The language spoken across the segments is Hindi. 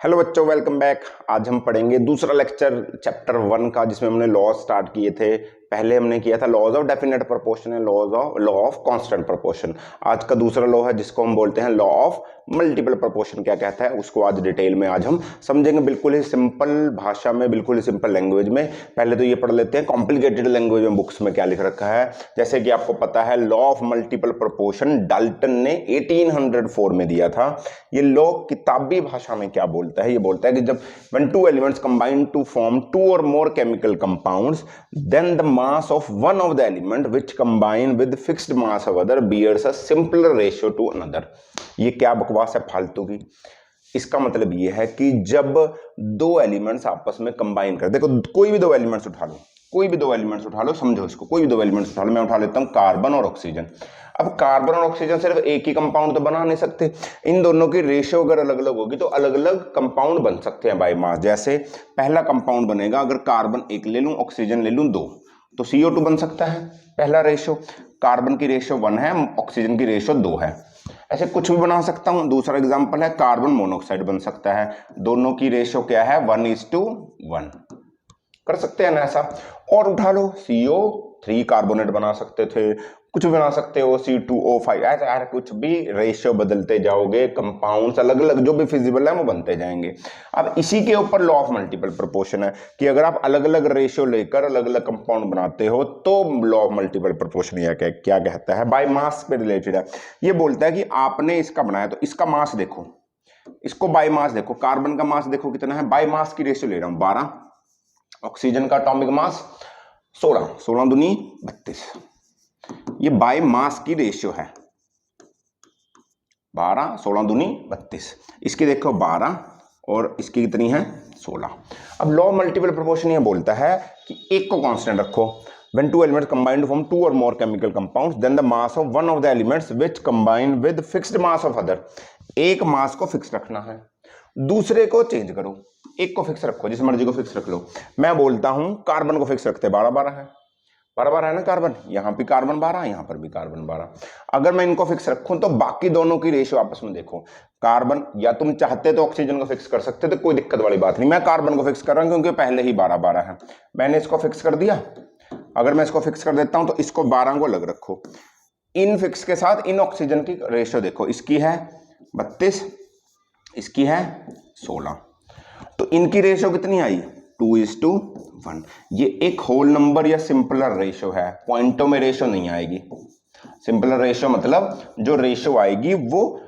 हेलो बच्चों, वेलकम बैक। आज हम पढ़ेंगे दूसरा लेक्चर चैप्टर 1 का, जिसमें हमने लॉ स्टार्ट किए थे। पहले हमने किया था laws of definite proportion and law of constant proportion. आज का दूसरा लॉ है जिसको हम बोलते हैं लॉ ऑफ मल्टीपल प्रोपोर्शन। क्या कहता है उसको आज डिटेल में आज हम समझेंगे, बिल्कुल ही सिंपल भाषा में, बिल्कुल ही सिंपल लैंग्वेज में। पहले तो ये पढ़ लेते हैं कॉम्प्लिकेटेड लैंग्वेज में बुक्स में क्या लिख रखा है। जैसे कि आपको पता है law of multiple proportion Dalton ने 1804 में दिया था। ये लॉ किताबी भाषा में क्या बोलता है? ये बोलता है कि जब when two elements combine to form two or more chemical compounds, then the mass of one of the element which combine with fixed mass of other bears a simpler ratio to another। ये क्या बकवास है फालतू की। इसका मतलब ये है कि जब दो एलिमेंट्स आपस में कंबाइन कर, देखो कोई भी दो एलिमेंट्स उठा लो, कोई भी दो एलिमेंट्स उठा लो, समझो इसको, कोई भी दो एलिमेंट्स उठा लो। मैं उठा लेता हूं कार्बन और ऑक्सीजन। अब कार्बन और ऑक्सीजन सिर्फ एक ही कंपाउंड तो बना नहीं सकते, इन दोनों की रेशियो अगर अलग अलग होगी तो अलग अलग कंपाउंड बन सकते हैं बाय मास। जैसे पहला कंपाउंड बनेगा, अगर कार्बन 1 ले लूं, ऑक्सीजन ले लूं 2, तो CO2 बन सकता है। पहला रेशियो, कार्बन की रेशियो 1 है, ऑक्सीजन की रेशियो 2 है। ऐसे कुछ भी बना सकता हूं। दूसरा एग्जांपल है कार्बन मोनोऑक्साइड बन सकता है, दोनों की रेशियो क्या है 1:1, कर सकते हैं ना ऐसा। और उठा लो CO3 कार्बोनेट बना सकते थे, कुछ भी बना सकते हो, C2O5, ऐसा यार कुछ भी रेशियो बदलते जाओगे, कंपाउंड्स अलग अलग जो भी फिजिबल है वो बनते जाएंगे। अब इसी के ऊपर लॉ ऑफ मल्टीपल प्रोपोर्शन है कि अगर आप अलग अलग रेशियो लेकर अलग अलग कंपाउंड बनाते हो तो लॉ ऑफ मल्टीपल प्रोपोर्शन यह क्या कहता है, बाय मास पे रिलेटेड है। ये बोलता है कि आपने इसका बनाया तो इसका मास देखो, इसको बाय मास देखो, कार्बन का मास देखो कितना है, बाय मास की रेशियो ले रहा हूं 12, ऑक्सीजन का एटॉमिक मास 16, 16 दूनी 32, ये बाय मास की रेशियो है 12, 16 दूनी 32। इसकी देखो 12 और इसकी कितनी है 16। अब लॉ मल्टीपल प्रोपोर्शन ये बोलता है कि एक को कांस्टेंट रखो। When two elements combine to form two or more chemical compounds, then the mass of one of the elements which combine with fixed mass of other। एक मास को फिक्स रखना है, दूसरे को चेंज करो। एक को फिक्स रखो, जिस मर्जी को फिक्स रख लो। मैं बोलता हूं कार्बन को फिक्स रखते 12-12 है, 12-12 है ना कार्बन, यहां भी कार्बन 12, यहां पर भी कार्बन 12। अगर मैं इनको फिक्स रखूं तो बाकी दोनों की रेशियो आपस में देखो, कार्बन या तुम चाहते तो ऑक्सीजन को फिक्स कर सकते तो कोई दिक्कत वाली बात नहीं। मैं कार्बन को फिक्स कर रहा हूं क्योंकि पहले ही 12-12 है, मैंने इसको फिक्स कर दिया। अगर मैं इसको फिक्स कर देता हूं तो इसको 12 को अलग रखो, इन फिक्स के साथ इन ऑक्सीजन की रेशियो देखो, इसकी है 32, इसकी है 16, तो इनकी रेशियो कितनी आई 2:1। ये एक होल नंबर या सिंपलर रेशियो है, पॉइंटों में रेशियो नहीं आएगी। सिंपलर रेशियो मतलब जो रेशियो आएगी वो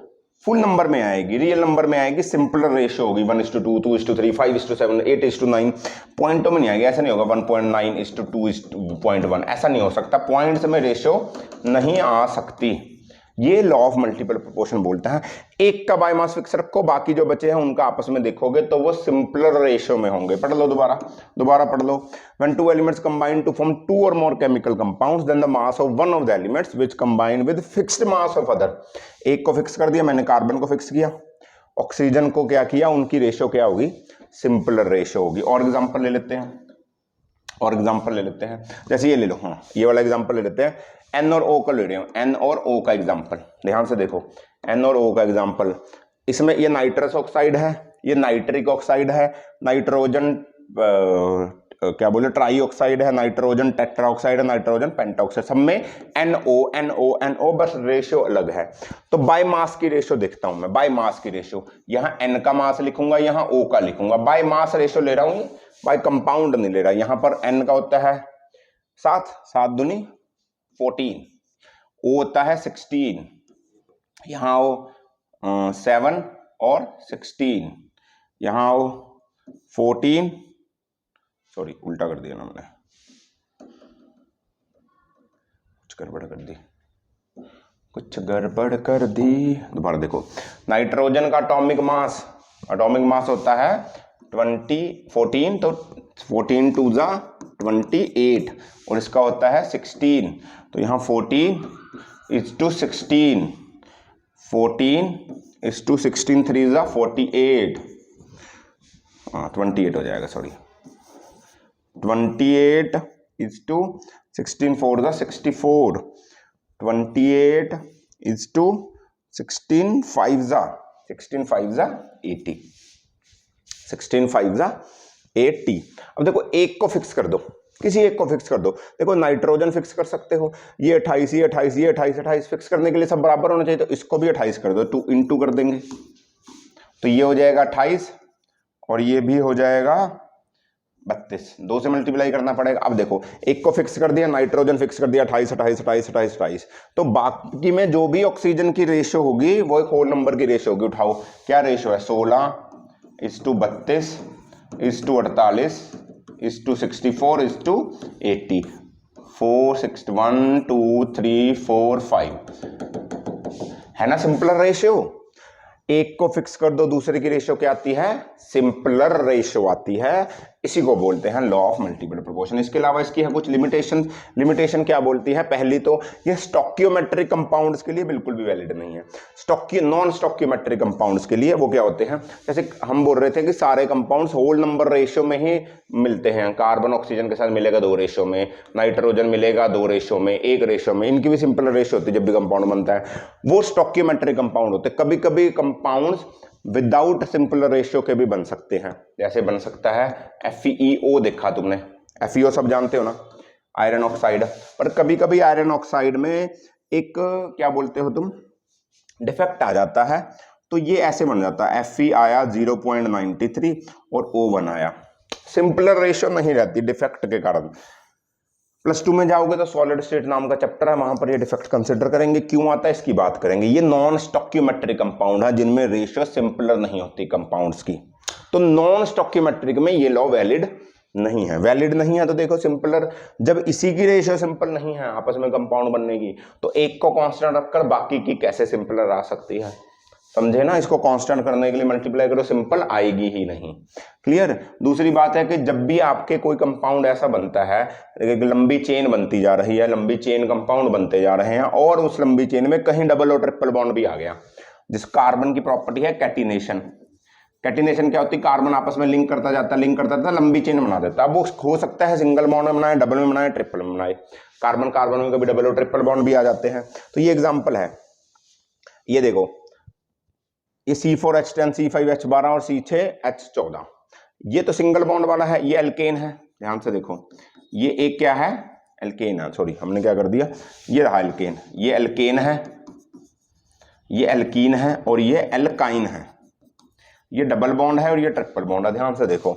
फुल नंबर में आएगी, रियल नंबर में आएगी। सिंपलर रेशियो होगी 1:2, 2:3, 5:7, 8:9, पॉइंटों में नहीं आएगी। ऐसा नहीं होगा 1.9:2.1, ऐसा नहीं हो सकता। पॉइंट्स में रेशियो नहीं आ सकती। ये लॉ ऑफ मल्टीपल प्रोपोर्शन बोलता है एक का बाय मास फिक्स रखो, बाकी जो बचे हैं उनका आपस में देखोगे तो वो सिंपलर रेशियो में होंगे। पढ़ लो, दोबारा पढ़ लो। When two elements combine to form two or more chemical compounds, then the mass of one of the elements which combine with fixed mass of other। एक को फिक्स कर दिया मैंने, कार्बन को फिक्स किया, ऑक्सीजन को क्या किया, उनकी रेशियो क्या होगी, सिंपलर रेशियो होगी। और एग्जांपल ले लेते हैं, जैसे ये ले लो, हाँ ये वाला एग्जांपल ले लेते हैं। N और O का ले रहे हो, N और O का एग्जांपल ध्यान से देखो, N और O का एग्जांपल। इसमें ये नाइट्रस ऑक्साइड है, ये नाइट्रिक ऑक्साइड है, नाइट्रोजन क्या बोले ट्राई ऑक्साइड है, नाइट्रोजन टेट्रा ऑक्साइड है, नाइट्रोजन पेंटाऑक्साइड, सब में NO, बस रेशियो अलग है। तो बाय मास की रेशियो देखता हूं मैं, बाय मास की रेशियो, यहां N का मास लिखूंगा, यहां O का लिखूंगा, बाय मास रेशियो ले रहा हूं, बाय कंपाउंड नहीं ले रहा। यहां पर N का होता है 7, 7 दूनी 14, O होता है 16, यहां आओ 7 और 16, यहां आओ 14, सॉरी उल्टा कर दिया ना मैंने, कुछ गड़बड़ कर दी। दोबारा देखो, नाइट्रोजन का एटॉमिक मास होता है 14, तो 14 2 जा 28, और इसका होता है 16, तो यहाँ 14:16, 14:16, 3 जा 48, 28 हो जाएगा, सॉरी 28:16, 4 जा 64, 28:16, 5 जा 80। 16 5 जा 80। अब देखो एक को फिक्स कर दो, किसी एक को फिक्स कर दो। देखो नाइट्रोजन फिक्स कर सकते हो, ये 28, ये 28, ये 28, 28 फिक्स करने के लिए सब बराबर होना चाहिए, तो इसको भी 28 कर दो, 2 इंटू कर देंगे तो ये हो जाएगा 28 और ये भी हो जाएगा 32, 2 से मल्टीप्लाई करना पड़ेगा। अब देखो एक को फिक्स कर दिया, नाइट्रोजन फिक्स कर दिया 28 28 28 28 28, तो बाकी में जो भी ऑक्सीजन की रेशियो होगी वो एक होल नंबर की रेशियो होगी। उठाओ क्या रेशियो है, 16:32 (to 48 (to 64 (to 80), 4 6 1 2 3 4 5 है ना सिंपलर रेशियो। एक को फिक्स कर दो, दूसरे की रेशियो क्या आती है, सिंपलर रेशियो आती है। इसी को बोलते हैं लॉ ऑफ मल्टीपल प्रोपोर्शन। इसके अलावा इसकी है कुछ लिमिटेशन क्या बोलती है, पहली तो ये स्टोकियोमेट्रिक कंपाउंड्स के लिए बिल्कुल भी वैलिड नहीं है। नॉन स्टोकियोमेट्रिक कंपाउंड्स के लिए वो क्या होते हैं, जैसे हम बोल रहे थे कि सारे कंपाउंड्स होल नंबर रेशियो में ही मिलते हैं। कार्बन ऑक्सीजन के साथ मिलेगा 2 रेशियो में, नाइट्रोजन मिलेगा 2 रेशियो में, 1 रेशियो में, इनकी भी सिंपल रेशियो होती है जब भी कंपाउंड बनता है, वो स्टोकियोमेट्रिक कंपाउंड होते हैं। कभी कभी कंपाउंड्स विदाउट सिंपल रेशियो के भी बन सकते हैं, जैसे बन सकता है FeO, देखा तुमने FeO सब जानते हो ना, आयरन ऑक्साइड। पर कभी कभी आयरन ऑक्साइड में एक क्या बोलते हो तुम, डिफेक्ट आ जाता है, तो ये ऐसे बन जाता है, Fe आया 0.93 और O1 आया, सिंपलर रेशियो नहीं रहती डिफेक्ट के कारण। +2 में जाओगे तो सॉलिड स्टेट नाम का चैप्टर है, वहां पर ये डिफेक्ट कंसिडर करेंगे, क्यों आता है इसकी बात करेंगे। ये नॉन स्टोकियोमेट्रिक कंपाउंड है जिनमें रेशियो सिंपलर नहीं होती कंपाउंड्स की, तो नॉन स्टोकियोमेट्रिक में ये लॉ वैलिड नहीं है। वैलिड नहीं है तो देखो सिंपलर, जब इसी की रेशियो सिंपल नहीं है आपस में कंपाउंड बनने की, तो एक को कांस्टेंट रखकर बाकी की कैसे सिंपलर आ सकती है, समझे ना। इसको कांस्टेंट करने के लिए मल्टीप्लाई करो, सिंपल आएगी ही नहीं। क्लियर। दूसरी बात है कि जब भी आपके कोई कंपाउंड ऐसा बनता है, एक लंबी चेन बनती जा रही है, लंबी चेन कंपाउंड बनते जा रहे हैं, और उस लंबी चेन में कहीं डबल और ट्रिपल बॉन्ड भी आ गया, जिस कार्बन की प्रॉपर्टी है कैटिनेशन। कैटिनेशन क्या होती है, कार्बन आपस में लिंक करता जाता है, लंबी चेन बना देता है। अब वो हो सकता है सिंगल बॉन्ड में बनाए, डबल में बनाए, ट्रिपल में बनाए। कार्बन कार्बन में कभी डबल और ट्रिपल बॉन्ड भी आ जाते हैं। तो ये एग्जाम्पल है, ये देखो, ये C4H10 C5H12 और C6H14, ये तो सिंगल बॉन्ड वाला है, ये एल्केन है। ध्यान से देखो, ये एक क्या है, एल्केन है, सॉरी हमने क्या कर दिया, ये रहा एल्केन, ये एल्केन है, ये एल्कीन है और ये एल्काइन है। ये डबल बॉन्ड है और ये ट्रिपल बॉन्ड है। ध्यान से देखो,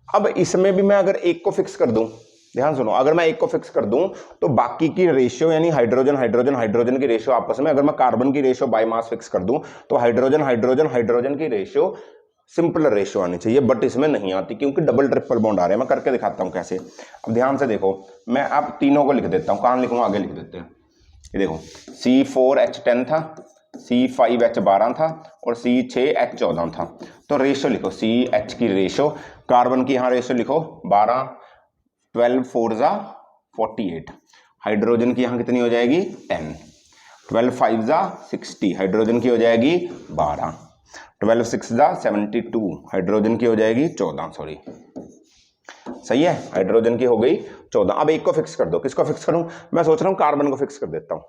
अब इसमें भी मैं अगर एक को फिक्स कर दूं, ध्यान सुनो, अगर मैं एक को फिक्स कर दूं तो बाकी की रेशियो यानी हाइड्रोजन हाइड्रोजन हाइड्रोजन की रेशियो आपस में, अगर मैं कार्बन की रेशियो बाय मास फिक्स कर दूं तो हाइड्रोजन हाइड्रोजन हाइड्रोजन की रेशियो सिंपल रेशियो आनी चाहिए, बट इसमें नहीं आती क्योंकि डबल ट्रिपल बॉन्ड आ रहे हैं। मैं करके दिखाता हूं कैसे। अब ध्यान से देखो, मैं अब तीनों को लिख देता हूं, कहां लिखूंगा, आगे लिख देते हैं। ये देखो, C4H10 था, C5H12 था और C6H14 था। तो रेशियो लिखो, CH की रेशियो, कार्बन की यहाँ रेशियो लिखो 12, 12 4 जा 48, हाइड्रोजन की यहाँ कितनी हो जाएगी 10, 12 5 जा 60, हाइड्रोजन की हो जाएगी 12, 12 6 जा 72, हाइड्रोजन की हो जाएगी 14, सॉरी सही है, हाइड्रोजन की हो गई 14। अब एक को फिक्स कर दो, किसको फिक्स करूं, मैं सोच रहा हूं कार्बन को फिक्स कर देता हूं,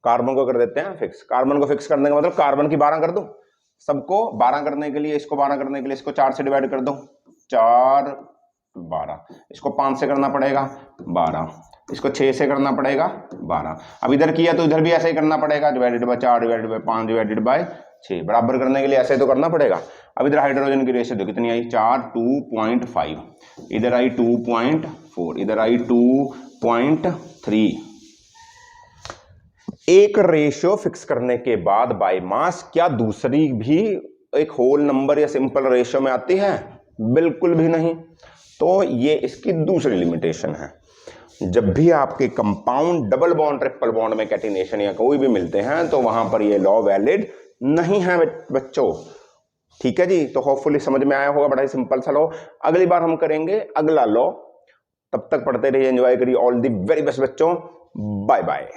कार्बन को कर देते हैं फिक्स। कार्बन को फिक्स करने का मतलब कार्बन की 12 कर दो, सबको 12 करने के लिए, इसको 12 करने के लिए इसको 4 से डिवाइड कर दो, 4 12, इसको 5 से करना पड़ेगा 12, इसको 6 से करना पड़ेगा 12। अब इधर किया तो इधर भी ऐसे ही करना पड़ेगा, divided by 4 divided by 5 divided by 6, बराबर करने के लिए ऐसे तो करना पड़ेगा। अब इधर हाइड्रोजन की रेशियो देखो कितनी आई, 4 2.5, इधर आई 2.4, इधर आई 2.3। एक रेशियो फिक्स करने के बाद बाय मास क्या दूसरी भी एक होल नंबर या सिंपल रेशियो में आती है, बिल्कुल भी नहीं। तो ये इसकी दूसरी लिमिटेशन है। जब भी आपके compound double bond triple bond में कैटिनेशन या कोई भी मिलते हैं तो वहां पर ये लॉ वैलिड नहीं है बच्चों, ठीक है जी। तो होपफुली समझ में आया होगा, बड़ा ही सिंपल सा लॉ। अगली बार हम करेंगे अगला लॉ, तब तक पढ़ते रहिए, एंजॉय करिए। ऑल द वेरी बेस्ट बच्चों, बाय बाय।